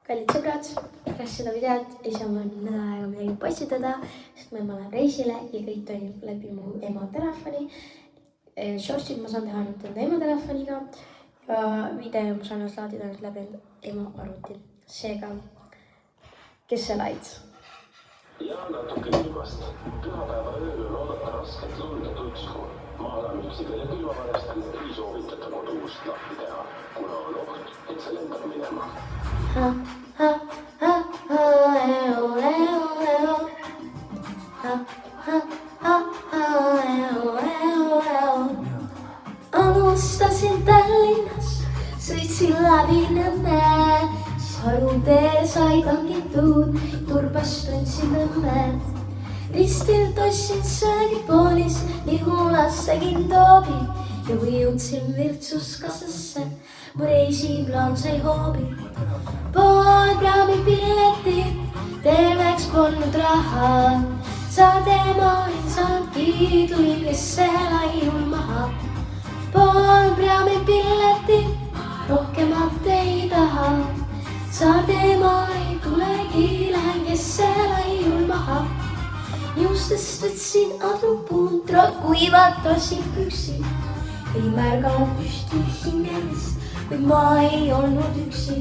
Kallid sõbrad, pärast seda videot ei saa ma nädal aega midagi postitada, sest ma ema läheb reisile ja kõik toimub läbi mu ema telefoni. Shortsid ma saan teha nüüd enda ema telefoniga ja video ma saan laadida nüüd läbi ema arvuti. Seega, kes see laid? Ja natuke külmast. Pühapäeva ööl on oodata rasket lund ja tuisku. Maalaamüksidele külmavarastel ei soovitata koduust lahti teha, kuna on oht, et see lendab minema. Alustasin Tallinnas, sõitsin läbi Nõmme, siis Harutee sai tangitud, turbast tundsin Nõmmet. Ristil tossin söögipoolis, Nihulas tegin toobi ja kui jõudsin Virtsuskassasse, mu reisiplaan sai hoobi. Pool kraami piletit, terveks polnud raha, Saaremaa ei saanudki, tulin kesse laiul maha. Pool kraami piletit, rohkemat ei taha, Saaremaa ei tulegi, lähen kesse laiul maha. Juustest võtsin adrupuntro, kuivad tossin püksi, ei märganud püsti hingest, kuid ma ei olnud üksi.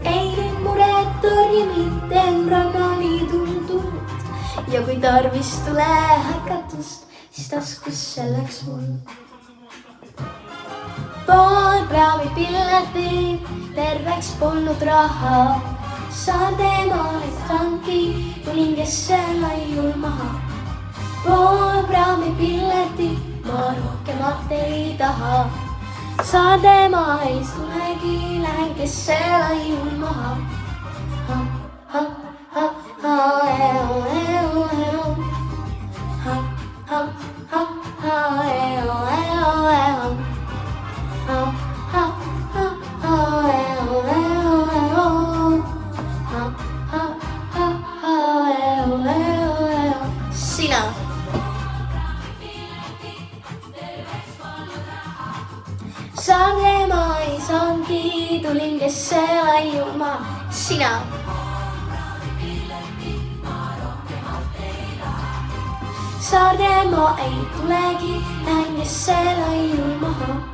Ei nüüd muret torgi mitte rannani tundunud ja kui tarvis tule häkatust, siis taskusse läks mul. Pool kraami piletit, terveks polnud raha, Saaremaa ei tanki, tulin kesse laiul maha. Pool kraami piletit, ma rohkemat ei taha, Saaremaa ei tulegi, lähen kesse laiul maha. Sina. Saaremaa ei saanudki, tulin kesse laiul maha. Sina. Saaremaa ei tulegi, lähen kesse laiul maha.